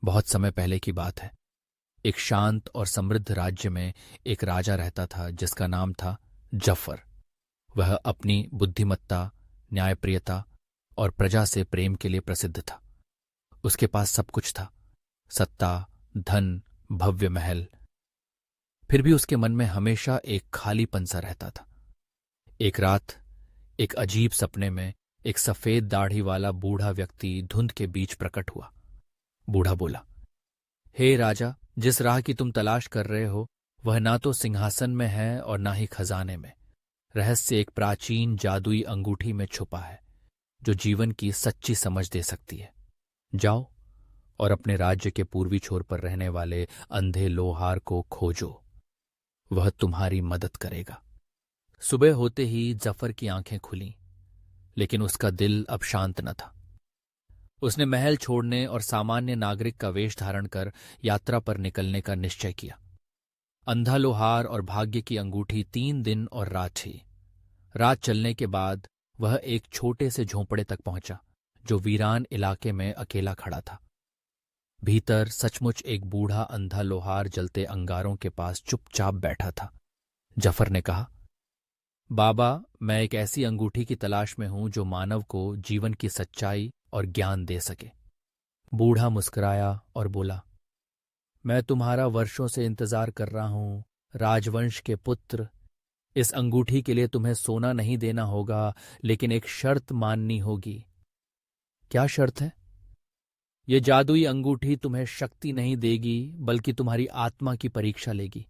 बहुत समय पहले की बात है। एक शांत और समृद्ध राज्य में एक राजा रहता था जिसका नाम था जफर। वह अपनी बुद्धिमत्ता, न्यायप्रियता और प्रजा से प्रेम के लिए प्रसिद्ध था। उसके पास सब कुछ था, सत्ता, धन, भव्य महल। फिर भी उसके मन में हमेशा एक खालीपन सा रहता था। एक रात एक अजीब सपने में एक सफेद दाढ़ी वाला बूढ़ा व्यक्ति धुंध के बीच प्रकट हुआ। बूढ़ा बोला, हे राजा, जिस राह की तुम तलाश कर रहे हो वह ना तो सिंहासन में है और ना ही खजाने में। रहस्य एक प्राचीन जादुई अंगूठी में छुपा है जो जीवन की सच्ची समझ दे सकती है। जाओ और अपने राज्य के पूर्वी छोर पर रहने वाले अंधे लोहार को खोजो, वह तुम्हारी मदद करेगा। सुबह होते ही जफर की आंखें खुलीं, लेकिन उसका दिल अब शांत न था। उसने महल छोड़ने और सामान्य नागरिक का वेश धारण कर यात्रा पर निकलने का निश्चय किया। अंधा लोहार और भाग्य की अंगूठी 3 दिन और रात थी। रात चलने के बाद वह एक छोटे से झोंपड़े तक पहुंचा जो वीरान इलाके में अकेला खड़ा था। भीतर सचमुच एक बूढ़ा अंधा लोहार जलते अंगारों के पास चुपचाप बैठा था। जफर ने कहा, बाबा, मैं एक ऐसी अंगूठी की तलाश में हूं जो मानव को जीवन की सच्चाई और ज्ञान दे सके। बूढ़ा मुस्कुराया और बोला, मैं तुम्हारा वर्षों से इंतजार कर रहा हूं, राजवंश के पुत्र। इस अंगूठी के लिए तुम्हें सोना नहीं देना होगा, लेकिन एक शर्त माननी होगी। क्या शर्त है? ये जादुई अंगूठी तुम्हें शक्ति नहीं देगी, बल्कि तुम्हारी आत्मा की परीक्षा लेगी।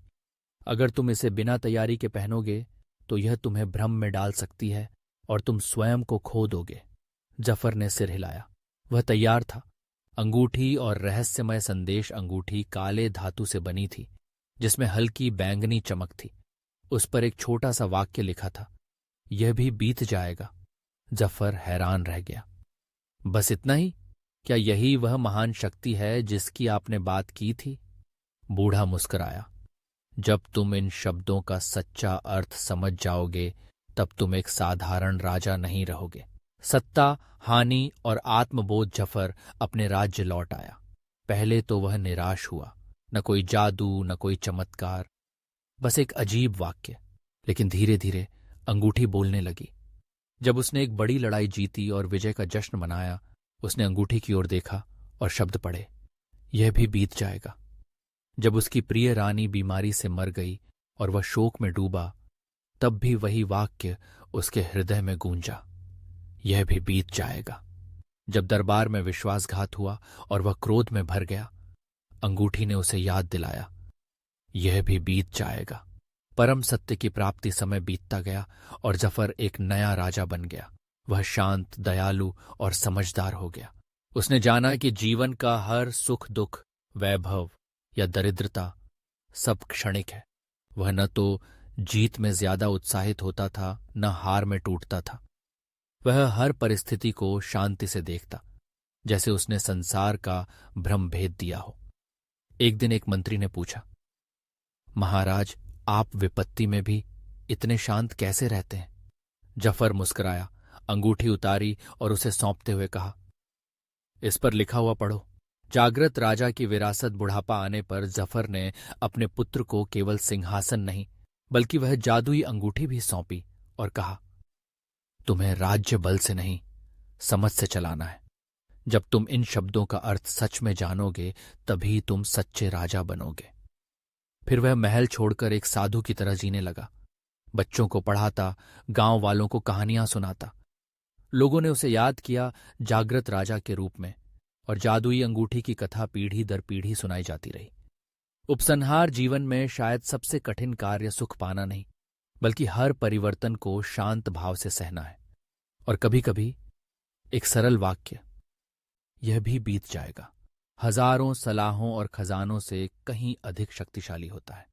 अगर तुम इसे बिना तैयारी के पहनोगे तो यह तुम्हें भ्रम में डाल सकती है और तुम स्वयं को खो दोगे। जफर ने सिर हिलाया। वह तैयार था। अंगूठी और रहस्यमय संदेश अंगूठी काले धातु से बनी थी जिसमें हल्की बैंगनी चमक थी। उस पर एक छोटा सा वाक्य लिखा था, यह भी बीत जाएगा। जफर हैरान रह गया। बस इतना ही? क्या यही वह महान शक्ति है जिसकी आपने बात की थी? बूढ़ा मुस्कुराया। जब तुम इन शब्दों का सच्चा अर्थ समझ जाओगे तब तुम एक साधारण राजा नहीं रहोगे। सत्ता, हानि और आत्मबोध जफर अपने राज्य लौट आया। पहले तो वह निराश हुआ। न कोई जादू, न कोई चमत्कार, बस एक अजीब वाक्य। लेकिन धीरे धीरे अंगूठी बोलने लगी। जब उसने एक बड़ी लड़ाई जीती और विजय का जश्न मनाया, उसने अंगूठी की ओर देखा और शब्द पढ़े, यह भी बीत जाएगा। जब उसकी प्रिय रानी बीमारी से मर गई और वह शोक में डूबा, तब भी वही वाक्य उसके हृदय में गूंजा, यह भी बीत जाएगा। जब दरबार में विश्वासघात हुआ और वह क्रोध में भर गया, अंगूठी ने उसे याद दिलाया, यह भी बीत जाएगा। परम सत्य की प्राप्ति समय बीतता गया और जफर एक नया राजा बन गया। वह शांत, दयालु और समझदार हो गया। उसने जाना कि जीवन का हर सुख दुख, वैभव या दरिद्रता सब क्षणिक है। वह न तो जीत में ज्यादा उत्साहित होता था, न हार में टूटता था। वह हर परिस्थिति को शांति से देखता, जैसे उसने संसार का भ्रम भेद दिया हो। एक दिन एक मंत्री ने पूछा, महाराज, आप विपत्ति में भी इतने शांत कैसे रहते हैं? जफर मुस्कुराया, अंगूठी उतारी और उसे सौंपते हुए कहा, इस पर लिखा हुआ पढ़ो। जागृत राजा की विरासत बुढ़ापा आने पर जफर ने अपने पुत्र को केवल सिंहासन नहीं बल्कि वह जादुई अंगूठी भी सौंपी और कहा, तुम्हें राज्य बल से नहीं, समझ से चलाना है। जब तुम इन शब्दों का अर्थ सच में जानोगे तभी तुम सच्चे राजा बनोगे। फिर वह महल छोड़कर एक साधु की तरह जीने लगा। बच्चों को पढ़ाता, गांव वालों को कहानियां सुनाता। लोगों ने उसे याद किया जागृत राजा के रूप में, और जादुई अंगूठी की कथा पीढ़ी दर पीढ़ी सुनाई जाती रही। उपसंहार जीवन में शायद सबसे कठिन कार्य सुख पाना नहीं, बल्कि हर परिवर्तन को शांत भाव से सहना है। और कभी कभी एक सरल वाक्य, यह भी बीत जाएगा, हजारों सलाहों और खजानों से कहीं अधिक शक्तिशाली होता है।